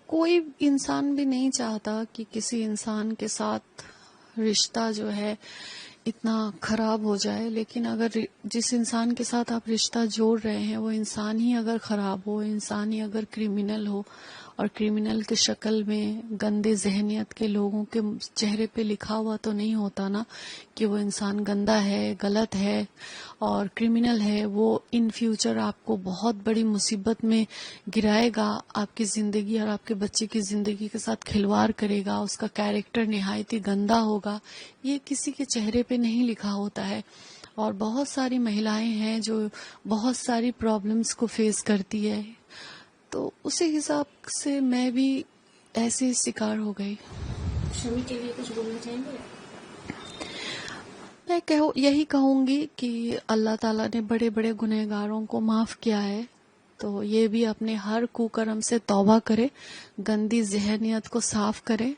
کوئی انسان بھی نہیں چاہتا کہ کسی انسان کے ساتھ رشتہ جو ہے اتنا خراب ہو جائے، لیکن اگر جس انسان کے ساتھ آپ رشتہ جوڑ رہے ہیں وہ انسان ہی اگر خراب ہو، انسان ہی اگر کرمنل ہو، اور کرمنل کی شکل میں گندے ذہنیت کے لوگوں کے چہرے پہ لکھا ہوا تو نہیں ہوتا نا کہ وہ انسان گندا ہے، غلط ہے اور کرمنل ہے، وہ ان فیوچر آپ کو بہت بڑی مصیبت میں گرائے گا، آپ کی زندگی اور آپ کے بچے کی زندگی کے ساتھ کھلواڑ کرے گا، اس کا کیریکٹر نہایت ہی گندا ہوگا، یہ کسی کے چہرے پہ نہیں لکھا ہوتا ہے۔ اور بہت ساری مہلائیں ہیں جو بہت ساری پرابلمز کو فیس کرتی ہے، تو اسی حساب سے میں بھی ایسے شکار ہو گئی۔ شمی کے لیے کچھ بولنا چاہیں گے؟ میں یہی کہوں گی کہ اللہ تعالیٰ نے بڑے بڑے گنہگاروں کو معاف کیا ہے، تو یہ بھی اپنے ہر کوکرم سے توبہ کرے، گندی ذہنیت کو صاف کرے،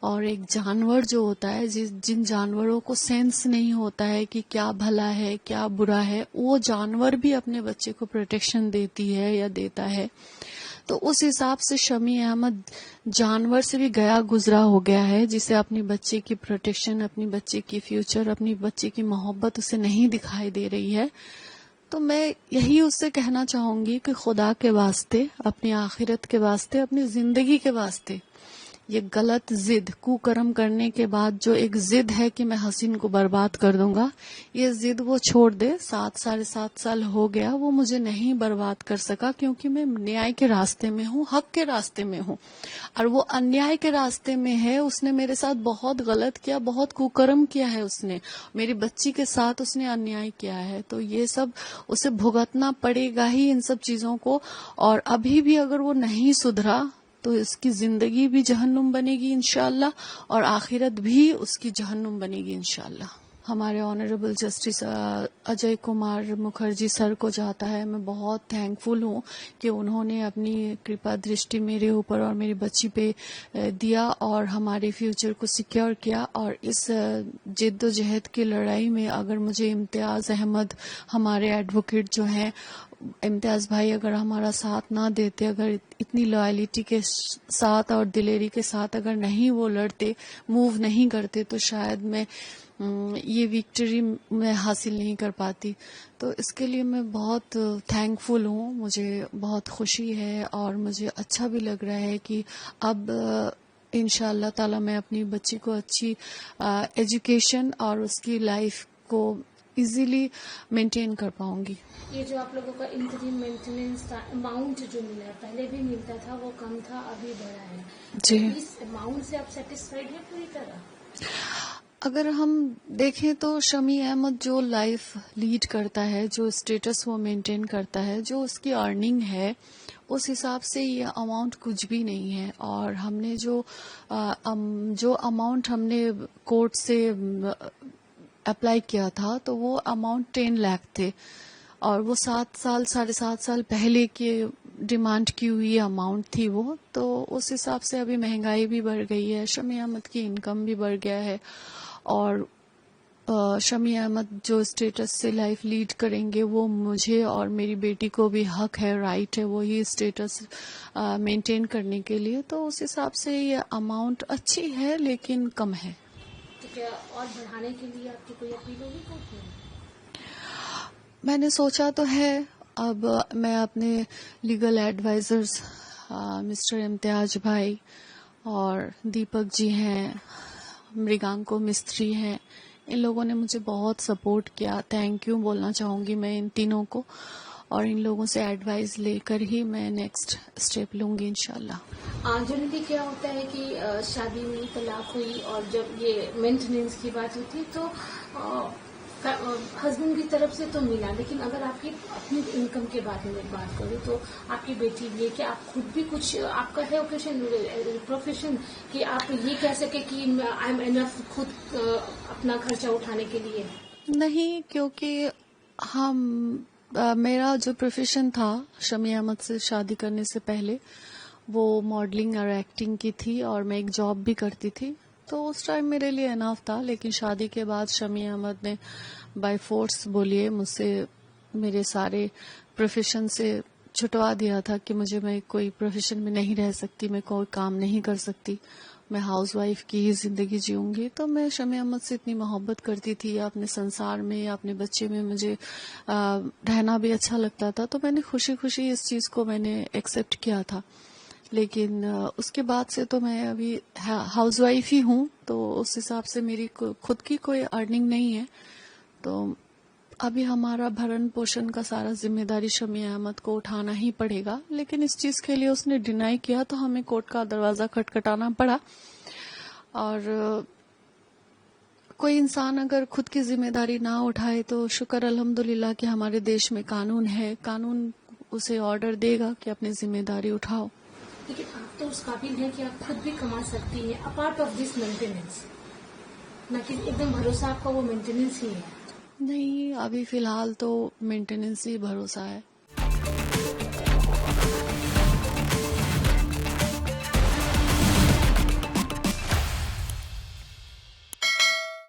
اور ایک جانور جو ہوتا ہے، جن جانوروں کو سینس نہیں ہوتا ہے کہ کیا بھلا ہے کیا برا ہے، وہ جانور بھی اپنے بچے کو پروٹیکشن دیتی ہے یا دیتا ہے، تو اس حساب سے شمی احمد جانور سے بھی گیا گزرا ہو گیا ہے، جسے اپنی بچے کی پروٹیکشن، اپنی بچے کی فیوچر، اپنی بچے کی محبت اسے نہیں دکھائی دے رہی ہے۔ تو میں یہی اس سے کہنا چاہوں گی کہ خدا کے واسطے، اپنی آخرت کے واسطے، اپنی زندگی کے واسطے، یہ غلط ضد کوکرم کرنے کے بعد جو ایک ضد ہے کہ میں حسین کو برباد کر دوں گا، یہ ضد وہ چھوڑ دے۔ 7 سال ہو گیا، وہ مجھے نہیں برباد کر سکا، کیونکہ میں نیائے کے راستے میں ہوں، حق کے راستے میں ہوں، اور وہ انیائے کے راستے میں ہے۔ اس نے میرے ساتھ بہت غلط کیا، بہت کوکرم کیا ہے، اس نے میری بچی کے ساتھ اس نے انیائے کیا ہے، تو یہ سب اسے بھگتنا پڑے گا ہی ان سب چیزوں کو۔ اور ابھی بھی اگر وہ نہیں سدھرا تو اس کی زندگی بھی جہنم بنے گی انشاءاللہ، اور آخرت بھی اس کی جہنم بنے گی انشاءاللہ۔ ہمارے آنریبل جسٹس اجے کمار مکھرجی سر کو جاتا ہے، میں بہت تھینکفل ہوں کہ انہوں نے اپنی کرپا درشٹی میرے اوپر اور میری بچی پہ دیا اور ہمارے فیوچر کو سیکیور کیا۔ اور اس جد و جہد کی لڑائی میں اگر مجھے امتیاز احمد، ہمارے ایڈوکیٹ جو ہیں، امتیاز بھائی اگر ہمارا ساتھ نہ دیتے، اگر اتنی لائلٹی کے ساتھ اور دلیری کے ساتھ اگر نہیں وہ لڑتے، موو نہیں کرتے، تو شاید میں یہ وکٹری میں حاصل نہیں کر پاتی۔ تو اس کے لیے میں بہت تھینکفل ہوں، مجھے بہت خوشی ہے اور مجھے اچھا بھی لگ رہا ہے کہ اب انشاء اللہ تعالی میں اپنی بچی کو اچھی ایجوکیشن اور اس کی لائف کو ایزیلی مینٹین کر پاؤں گی۔ یہ جو آپ لوگوں کا انٹریم مینٹیننس کا اماؤنٹ جو ملا ہے، پہلے بھی ملتا تھا، وہ کم تھا، ابھی بڑھا ہے، جی، اس اماؤنٹ سے آپ سیٹسفائیڈ ہیں پوری طرح؟ اگر ہم دیکھیں تو شمی احمد جو لائف لیڈ کرتا ہے، جو اسٹیٹس وہ مینٹین کرتا ہے، جو اس کی ارننگ ہے، اس حساب سے یہ اماؤنٹ کچھ بھی نہیں ہے۔ اور ہم نے جو اماؤنٹ ہم نے کورٹ سے اپلائی کیا تھا تو وہ اماؤنٹ 10 لاکھ تھے، اور وہ 7 سال پہلے کی ڈیمانڈ کی ہوئی اماؤنٹ تھی وہ، تو اس حساب سے ابھی مہنگائی بھی بڑھ گئی ہے، شمی احمد کی انکم بھی بڑھ گیا ہے، اور شمی احمد جو اسٹیٹس سے لائف لیڈ کریں گے وہ مجھے اور میری بیٹی کو بھی حق ہے، رائٹ ہے وہی اسٹیٹس مینٹین کرنے کے لیے۔ تو اس حساب سے یہ اماؤنٹ اچھی ہے لیکن کم ہے۔ تو کیا اور بڑھانے کے لیے آپ کی کوئی اپیل ہوگی کورٹ میں؟ میں نے سوچا تو ہے، اب میں اپنے لیگل ایڈوائزرز مسٹر امتیاز بھائی اور دیپک جی ہیں، مریگانکو مستری ہیں، ان لوگوں نے مجھے بہت سپورٹ کیا، تھینک یو بولنا چاہوں گی میں ان تینوں کو، اور ان لوگوں سے ایڈوائز لے کر ہی میں نیکسٹ اسٹیپ لوں گی انشاءاللہ۔ جنرلی کیا ہوتا ہے کہ شادی میں طلاق ہوئی اور جب یہ مینٹیننس کی بات ہوتی تو ہسبینڈ کی طرف سے تو ملا، لیکن اگر آپ کی اپنی انکم کے بارے میں بات کریں تو آپ کی بیٹی بھی ہے کہ آپ خود بھی کچھ آپ کا ہے پروفیشن کہ آپ یہ کہہ سکے کہ آئی ایم انف خود اپنا خرچہ اٹھانے کے لیے؟ نہیں، کیونکہ میرا جو پروفیشن تھا شمی احمد سے شادی کرنے سے پہلے وہ ماڈلنگ اور ایکٹنگ کی تھی، اور میں ایک جاب بھی کرتی تھی، تو اس ٹائم میرے لیے اناف تھا۔ لیکن شادی کے بعد شمی احمد نے بائی فورس بولیے مجھ سے میرے سارے پروفیشن سے چھٹوا دیا تھا کہ میں کوئی پروفیشن میں نہیں رہ سکتی, میں کوئی کام نہیں کر سکتی, میں ہاؤس وائف کی ہی زندگی جیوں گی. تو میں شمع احمد سے اتنی محبت کرتی تھی, یا اپنے سنسار میں یا اپنے بچے میں مجھے رہنا بھی اچھا لگتا تھا, تو میں نے خوشی خوشی اس چیز کو میں نے ایکسیپٹ کیا تھا. لیکن اس کے بعد سے تو میں ابھی ہاؤس وائف ہی ہوں, تو اس حساب سے میری خود کی کوئی ارننگ نہیں ہے. تو ابھی ہمارا بھرن پوشن کا سارا ذمہ داری شمع احمد کو اٹھانا ہی پڑے گا, لیکن اس چیز کے لیے اس نے ڈینائی کیا تو ہمیں کورٹ کا دروازہ کھٹکھٹانا پڑا. اور کوئی انسان اگر خود کی ذمہ داری نہ اٹھائے تو شکر الحمدللہ کہ ہمارے دیش میں قانون ہے, قانون اسے آرڈر دے گا کہ اپنی ذمہ داری اٹھاؤ. لیکن آپ تو اس قابل ہیں کہ آپ خود بھی کما سکتی ہیں اپارٹ آف دس مینٹیننس, نہ کہ ایک دم بھروسہ آپ کا وہ مینٹیننس ہی ہے. نہیں, ابھی فی الحال تو مینٹیننس ہی بھروسہ ہے.